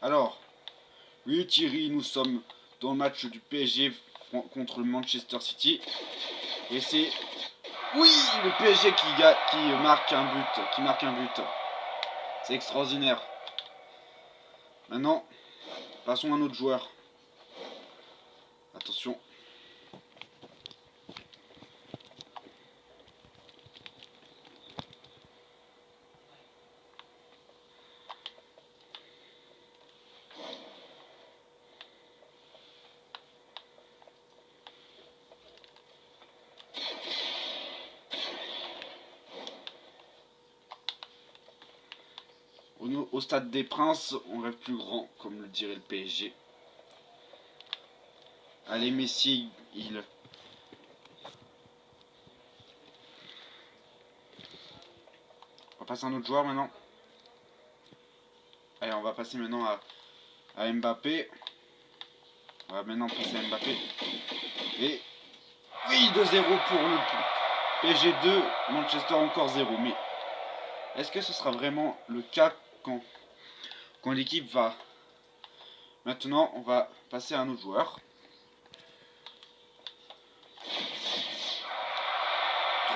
Alors, oui Thierry, nous sommes dans le match du PSG contre le Manchester City. Et c'est... Oui, le PSG qui marque un but. C'est extraordinaire. Maintenant, passons à un autre joueur. Attention. Au stade des Princes, on rêve plus grand, comme le dirait le PSG. Allez, Messi, il... On va passer à un autre joueur maintenant. Allez, on va passer maintenant à Mbappé. On va maintenant passer à Mbappé. Et... Oui, 2-0 pour le PSG 2, Manchester encore 0. Mais est-ce que ce sera vraiment le cas quand l'équipe va... Maintenant, on va passer à un autre joueur.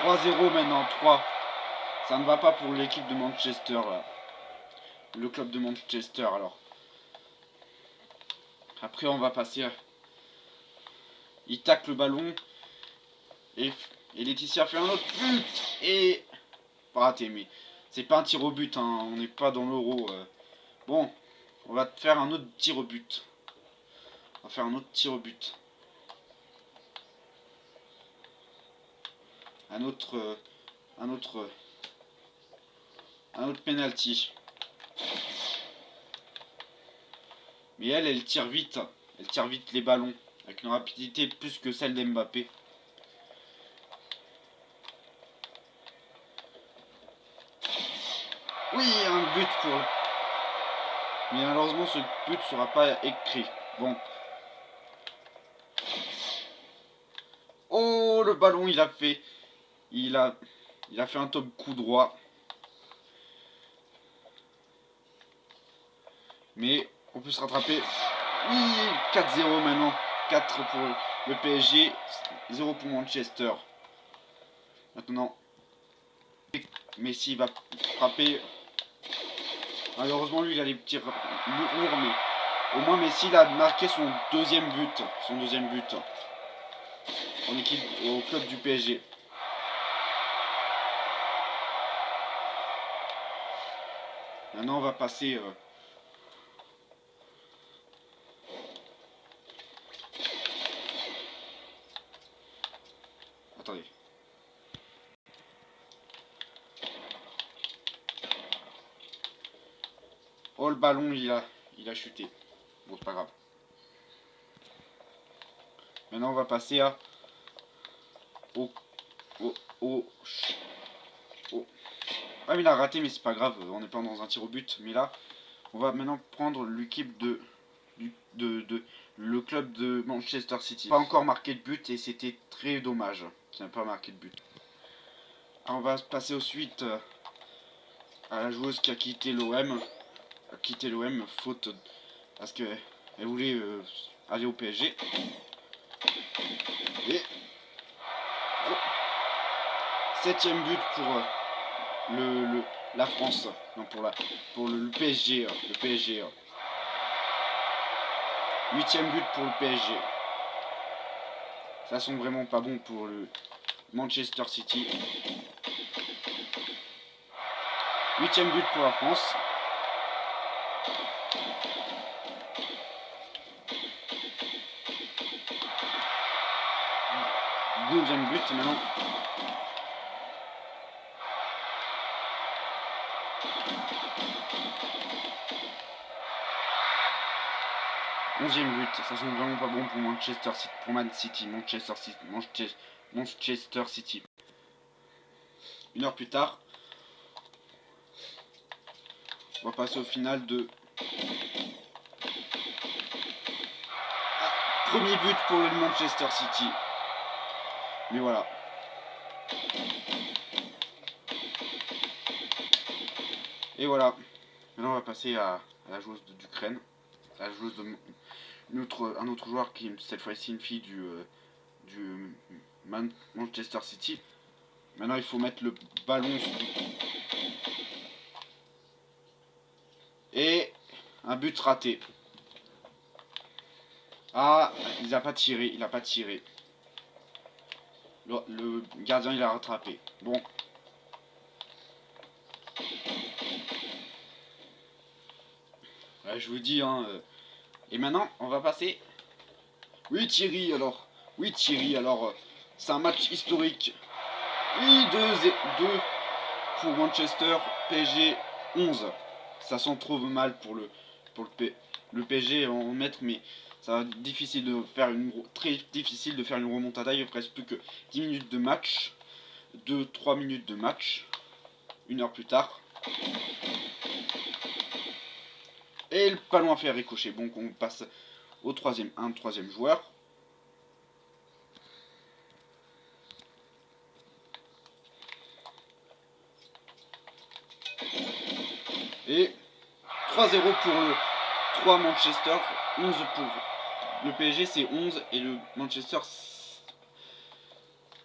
3-0 maintenant, 3. Ça ne va pas pour l'équipe de Manchester, là. Le club de Manchester, alors. Après, on va passer à... Il tacle le ballon. Et Laetitia fait un autre but. Et... Pas raté, mais... C'est pas un tir au but, hein. On n'est pas dans l'euro. Bon, on va faire un autre tir au but. On va faire un autre tir au but. Un autre penalty. Mais elle tire vite. Elle tire vite les ballons. Avec une rapidité plus que celle d'Mbappé. Oui, un but pour... Mais malheureusement, ce but ne sera pas écrit. Bon. Oh, le ballon, il a fait un top coup droit. Mais on peut se rattraper. Oui, 4-0 maintenant. 4 pour le PSG, 0 pour Manchester. Maintenant, Messi va frapper. Malheureusement, lui, il a les petits lourds, mais au moins Messi il a marqué son deuxième but. En équipe au club du PSG. Maintenant, on va passer... Attendez. Oh, le ballon, il a chuté. Bon, c'est pas grave. Maintenant, on va passer à... Ah, mais il a raté, mais c'est pas grave. On n'est pas dans un tir au but. Mais là, on va maintenant prendre l'équipe le club de Manchester City. Pas encore marqué de but et c'était très dommage qu'il n'a pas marqué de but. Alors on va passer ensuite à la joueuse qui a quitté l'OM. Faute parce qu'elle voulait aller au PSG. Et 7ème but pour la France. Non, pour le PSG. Le PSG. 8ème but pour le PSG. Ça sent vraiment pas bon pour le Manchester City. 8ème but pour la France. Deuxième but maintenant. Onzième but, ça sent vraiment pas bon pour Manchester City. Une heure plus tard, on va passer au final de... Premier but pour le Manchester City. Mais voilà. Et voilà. Maintenant on va passer à la joueuse d'Ukraine. la joueuse de un autre joueur qui cette fois-ci une fille du Manchester City. Maintenant il faut mettre le ballon et un but raté. Ah, il n'a pas tiré, Le gardien il a rattrapé. Bon. Ouais, je vous dis hein. Et maintenant on va passer. Oui Thierry alors. C'est un match historique. Oui 2 pour Manchester, PSG 11. Ça sent trop mal pour le PSG en mettre, mais ça va être difficile de faire très difficile de faire une remontada. Il reste plus que 10 minutes de match, 2-3 minutes de match, 1 heure plus tard. Et le ballon a fait ricocher. Donc on passe au troisième joueur. Et 3-0 pour le 3 Manchester, 11 pour le PSG, c'est 11 et le Manchester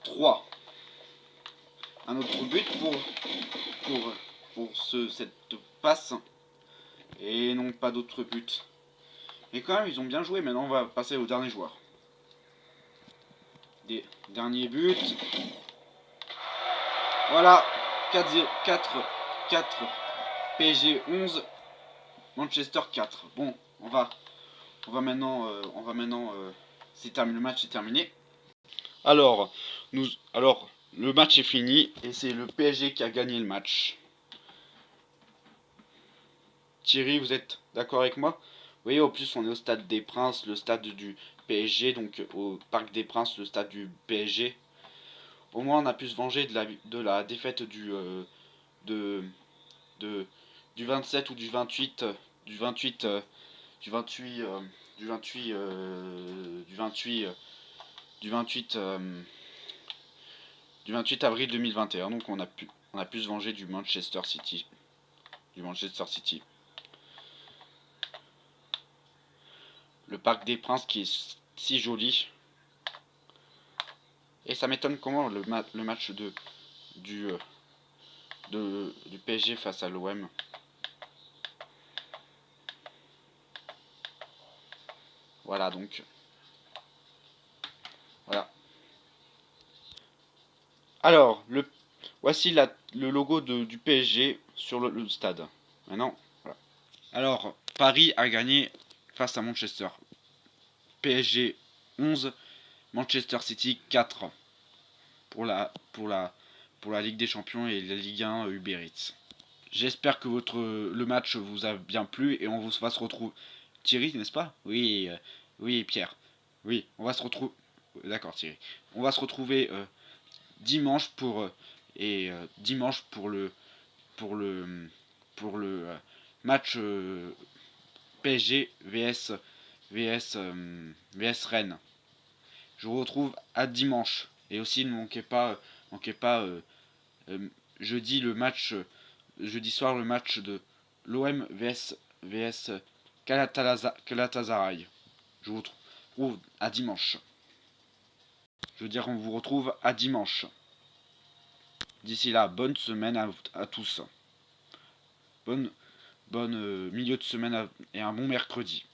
3. Un autre but pour cette passe. Et non, pas d'autres buts. Mais quand même, ils ont bien joué. Maintenant, on va passer au dernier joueur. Dernier but. Voilà. 4 PSG 11. Manchester 4. Bon, on va maintenant... le match est terminé. Alors, le match est fini. Et c'est le PSG qui a gagné le match. Thierry, vous êtes d'accord avec moi? Oui, au plus on est au stade des Princes, le stade du PSG, donc au Parc des Princes, le stade du PSG. Au moins on a pu se venger de la défaite du 27 ou du 28 du 28 du 28 du 28 du 28 du 28 du 28 avril 2021. Donc on a pu se venger du Manchester City. Le Parc des Princes qui est si joli. Et ça m'étonne comment le match du PSG face à l'OM. Voilà donc. Voilà. Alors, voici le logo du PSG sur le stade. Maintenant, voilà. Alors, Paris a gagné face à Manchester. PSG 11, Manchester City 4 pour la Ligue des Champions et la Ligue 1 Uber Eats. J'espère que le match vous a bien plu et on va se retrouver. Thierry, n'est-ce pas? Oui, oui, Pierre. Oui, on va se retrouver. D'accord, Thierry. On va se retrouver dimanche dimanche pour le match PSG vs Rennes. Je vous retrouve à dimanche et aussi ne manquez pas jeudi jeudi soir le match de l'OM vs Galatasaray. Je vous retrouve à dimanche. Je veux dire, on vous retrouve à dimanche. D'ici là, bonne semaine à tous. Bonne milieu de semaine et un bon mercredi.